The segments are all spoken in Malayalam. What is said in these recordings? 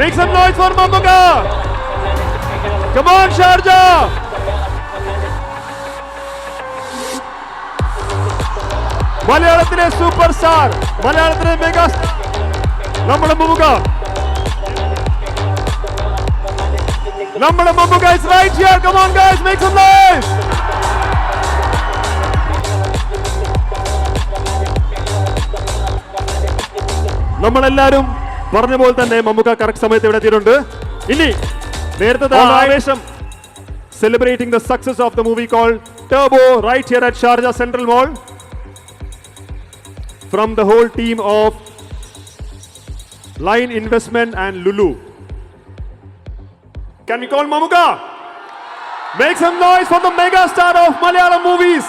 Make some noise for Mamuka. Come on, Sharjah. മലയാളത്തിലെ സൂപ്പർ സ്റ്റാർ, മലയാളത്തിലെ മെഗാ സ്റ്റാർ നമ്മുടെ മമ്മുക്ക. നമ്മുടെ Mammukka is right here. Come on guys, make some noise. നമ്മളെല്ലാരും പറഞ്ഞ പോലെ തന്നെ മമ്മുക്ക കറക്റ്റ് സമയത്ത് ഇവിടെ എത്തിയിട്ടുണ്ട്. ഇനി നേരത്തെ ആവേശം celebrating the success of the movie called Turbo right here at Sharjah Central Mall from the whole team of Line Investment and Lulu. Can we call Mamuka? Make some noise for the mega star of Malayalam movies,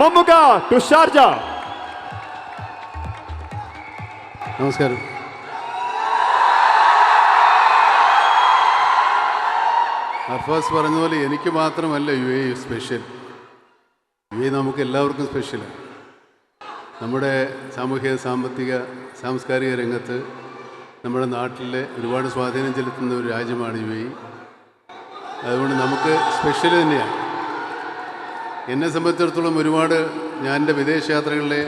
Mamuka, to Sharjah. നമസ്കാരം. അർഫാസ് പറഞ്ഞ പോലെ എനിക്ക് മാത്രമല്ല UAE സ്പെഷ്യൽ. UAE നമുക്ക് എല്ലാവർക്കും സ്പെഷ്യലാണ്. നമ്മുടെ സാമൂഹിക സാമ്പത്തിക സാംസ്കാരിക രംഗത്ത് നമ്മുടെ നാട്ടിലെ ഒരുപാട് സ്വാധീനം ചെലുത്തുന്ന ഒരു രാജ്യമാണ് UAE. അതുകൊണ്ട് നമുക്ക് സ്പെഷ്യൽ തന്നെയാണ്. എന്നെ സംബന്ധിച്ചിടത്തോളം ഒരുപാട് ഞാൻ എൻ്റെ വിദേശയാത്രകളിലെ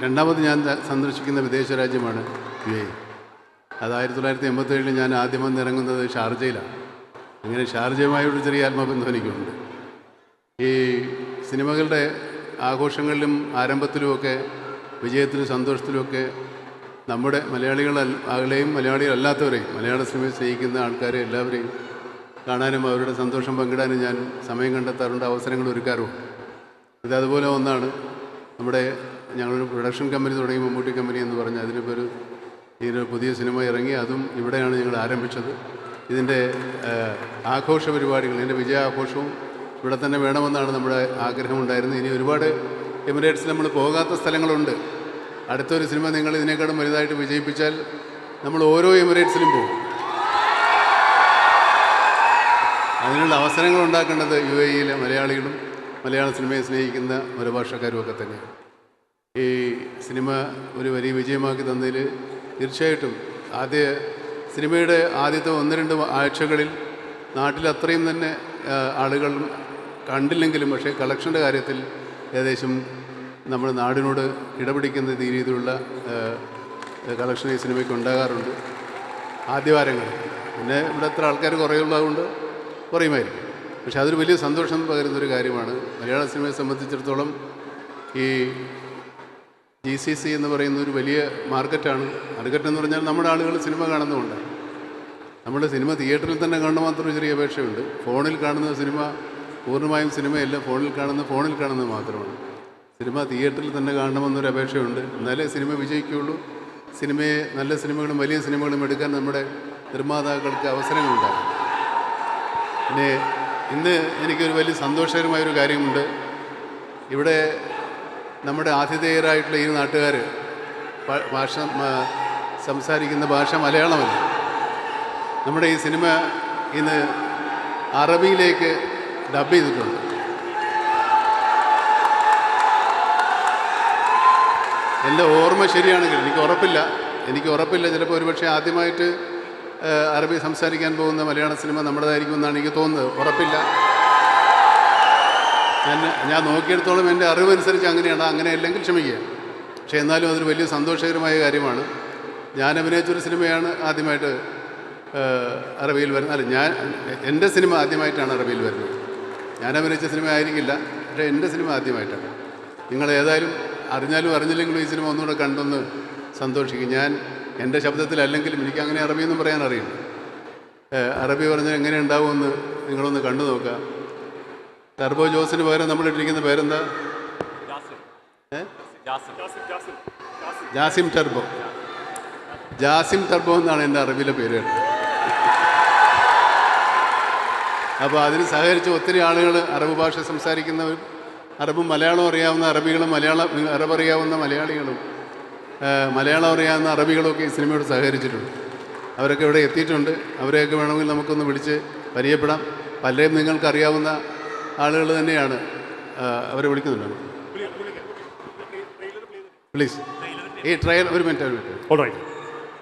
രണ്ടാമത് ഞാൻ സന്ദർശിക്കുന്ന വിദേശ രാജ്യമാണ് UAE. അത് 1987 ഞാൻ ആദ്യം വന്നിറങ്ങുന്നത് ഷാർജയിലാണ്. അങ്ങനെ ഷാർജയുമായൊരു ചെറിയ ആത്മബന്ധം എനിക്കുണ്ട്. ഈ സിനിമകളുടെ ആഘോഷങ്ങളിലും ആരംഭത്തിലുമൊക്കെ വിജയത്തിലും സന്തോഷത്തിലുമൊക്കെ നമ്മുടെ മലയാളികളെയും മലയാളികളല്ലാത്തവരെയും മലയാള സിനിമയെ സ്നേഹിക്കുന്ന ആൾക്കാരെ എല്ലാവരെയും കാണാനും അവരുടെ സന്തോഷം പങ്കിടാനും ഞാൻ സമയം കണ്ടെത്താറുണ്ട്, അവസരങ്ങൾ ഒരുക്കാറുമുണ്ട്. ഇതതുപോലെ ഒന്നാണ്. ഞങ്ങളൊരു പ്രൊഡക്ഷൻ കമ്പനി തുടങ്ങി, മമ്മൂട്ടി കമ്പനി എന്ന് പറഞ്ഞ് അതിനിപ്പോൾ ഇതിനൊരു പുതിയ സിനിമ ഇറങ്ങി. അതും ഇവിടെയാണ് ഞങ്ങൾ ആരംഭിച്ചത്. ഇതിൻ്റെ ആഘോഷ പരിപാടികൾ, ഇതിൻ്റെ വിജയാഘോഷവും ഇവിടെ തന്നെ വേണമെന്നാണ് നമ്മുടെ ആഗ്രഹമുണ്ടായിരുന്നത്. ഇനി ഒരുപാട് എമിറേറ്റ്സിൽ നമ്മൾ പോകാത്ത സ്ഥലങ്ങളുണ്ട്. അടുത്തൊരു സിനിമ നിങ്ങൾ ഇതിനേക്കാളും വലുതായിട്ട് വിജയിപ്പിച്ചാൽ നമ്മൾ ഓരോ എമിറേറ്റ്സിലും പോകും. അതിനുള്ള അവസരങ്ങൾ ഉണ്ടാക്കേണ്ടത് UAE-യിലെ മലയാളികളും മലയാള സിനിമയെ സ്നേഹിക്കുന്ന മറുഭാഷക്കാരും ഒക്കെ തന്നെയാണ്. ഈ സിനിമ ഒരു വലിയ വിജയമാക്കി തന്നതിൽ തീർച്ചയായിട്ടും സിനിമയുടെ ആദ്യത്തെ 1-2 ആഴ്ചകളിൽ നാട്ടിൽ അത്രയും തന്നെ ആളുകൾ കണ്ടില്ലെങ്കിലും പക്ഷേ കളക്ഷൻ്റെ കാര്യത്തിൽ ഏകദേശം നമ്മുടെ നാടിനോട് ഇടപിടിക്കുന്ന രീതിയിലുള്ള കളക്ഷൻ ഈ സിനിമയ്ക്ക് ഉണ്ടാകാറുണ്ട് ആദ്യവാരങ്ങൾ. പിന്നെ ഇവിടെ എത്ര ആൾക്കാർ കുറയുള്ളതുകൊണ്ട് കുറയുമായിരിക്കും. പക്ഷേ അതൊരു വലിയ സന്തോഷം പകരുന്നൊരു കാര്യമാണ്. മലയാള സിനിമയെ സംബന്ധിച്ചിടത്തോളം ഈ GCC എന്ന് പറയുന്ന ഒരു വലിയ മാർക്കറ്റാണ്. മാർക്കറ്റ് എന്ന് പറഞ്ഞാൽ നമ്മുടെ ആളുകൾ സിനിമ കാണുന്നതുകൊണ്ട് നമ്മുടെ സിനിമ തിയേറ്ററിൽ തന്നെ കാണുന്ന മാത്രം ചെറിയ അപേക്ഷയുണ്ട്. ഫോണിൽ കാണുന്ന സിനിമ പൂർണ്ണമായും സിനിമയല്ല, ഫോണിൽ കാണുന്നത് മാത്രമാണ്. സിനിമ തിയേറ്ററിൽ തന്നെ കാണണമെന്നൊരു അപേക്ഷയുണ്ട്. എന്നാലേ സിനിമ വിജയിക്കുകയുള്ളൂ. നല്ല സിനിമകളും വലിയ സിനിമകളും എടുക്കാൻ നമ്മുടെ നിർമ്മാതാക്കൾക്ക് അവസരങ്ങളുണ്ടാകും. പിന്നെ ഇന്ന് എനിക്കൊരു വലിയ സന്തോഷകരമായൊരു കാര്യമുണ്ട്. ഇവിടെ നമ്മുടെ ആതിഥേയരായിട്ടുള്ള ഈ നാട്ടുകാർ സംസാരിക്കുന്ന ഭാഷ മലയാളമല്ല. നമ്മുടെ ഈ സിനിമ ഇന്ന് അറബിയിലേക്ക് ഡബ് ചെയ്തിട്ടുണ്ട്. എൻ്റെ ഓർമ്മ ശരിയാണെങ്കിൽ എനിക്ക് ഉറപ്പില്ല ചിലപ്പോൾ ഒരുപക്ഷെ ആദ്യമായിട്ട് അറബി സംസാരിക്കാൻ പോകുന്ന മലയാള സിനിമ നമ്മുടേതായിരിക്കുമെന്നാണ് എനിക്ക് തോന്നുന്നത്. ഉറപ്പില്ല. ഞാൻ നോക്കിയെടുത്തോളം എൻ്റെ അറിവനുസരിച്ച് അങ്ങനെയാണ്. അങ്ങനെയല്ലെങ്കിൽ ക്ഷമിക്കുക. പക്ഷേ എന്നാലും അതൊരു വലിയ സന്തോഷകരമായ കാര്യമാണ്. ഞാൻ അഭിനയിച്ചൊരു സിനിമയാണ് ആദ്യമായിട്ട് അറബിയിൽ വരുന്നത്. എൻ്റെ സിനിമ ആദ്യമായിട്ടാണ് അറബിയിൽ വരുന്നത്. ഞാൻ അഭിനയിച്ച സിനിമ ആയിരിക്കില്ല, പക്ഷേ എൻ്റെ സിനിമ ആദ്യമായിട്ടാണ്. നിങ്ങൾ ഏതായാലും അറിഞ്ഞാലും അറിഞ്ഞില്ലെങ്കിലും ഈ സിനിമ ഒന്നുകൂടെ കണ്ടൊന്ന് സന്തോഷിക്കും. ഞാൻ എൻ്റെ ശബ്ദത്തിലല്ലെങ്കിലും എനിക്ക് അങ്ങനെ അറബിയൊന്നും പറയാൻ അറിയില്ല. അറബി പറഞ്ഞാൽ എങ്ങനെ ഉണ്ടാവുമെന്ന് നിങ്ങളൊന്ന് കണ്ടു നോക്കുക. ടർബോ ജോസിന് പകരം നമ്മളിട്ടിരിക്കുന്ന പേരെന്താ? ജാസിം ടർബോ എന്നാണ് എൻ്റെ അറബിയിലെ പേര്. അപ്പോൾ അതിന് സഹകരിച്ച് ഒത്തിരി ആളുകൾ അറബ് ഭാഷ സംസാരിക്കുന്നവരും അറബും മലയാളം അറിയാവുന്ന അറബികളും അറബ് അറിയാവുന്ന മലയാളികളും മലയാളം അറിയാവുന്ന അറബികളൊക്കെ ഈ സിനിമയോട് സഹകരിച്ചിട്ടുണ്ട്. അവരൊക്കെ ഇവിടെ എത്തിയിട്ടുണ്ട്. അവരെയൊക്കെ വേണമെങ്കിൽ നമുക്കൊന്ന് വിളിച്ച് പരിചയപ്പെടാം. പലരെയും നിങ്ങൾക്കറിയാവുന്ന ആളുകൾ തന്നെയാണ്. അവരെ വിളിക്കുന്നുണ്ടോ? പ്ലീസ്. ഈ ട്രയൽ ഒരു മിനിറ്റ്.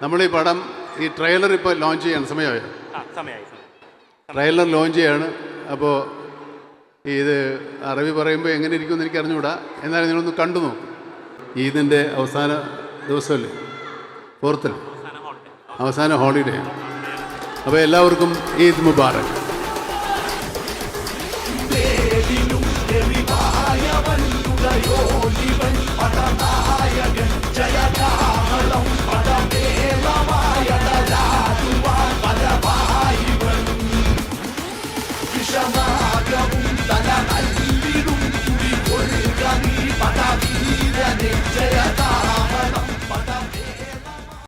നമ്മളീ പടം ഈ ട്രെയിലർ ഇപ്പോൾ ലോഞ്ച് ചെയ്യാണ്, സമയമായോ? സമയമായി. ട്രെയിലർ ലോഞ്ച് ചെയ്യാണ്. അപ്പോൾ ഇത് അറബി പറയുമ്പോൾ എങ്ങനെ ഇരിക്കുമെന്ന് എനിക്ക് അറിഞ്ഞുകൂടാ. എന്നാലും നിങ്ങളൊന്ന് കണ്ടു നോക്കും. ഈദിൻ്റെ അവസാന ദിവസമല്ലേ, ഫോർത്തിൽ അവസാന ഹോളിഡേ. അപ്പോൾ എല്ലാവർക്കും ഈദ് മുബാറക്. ും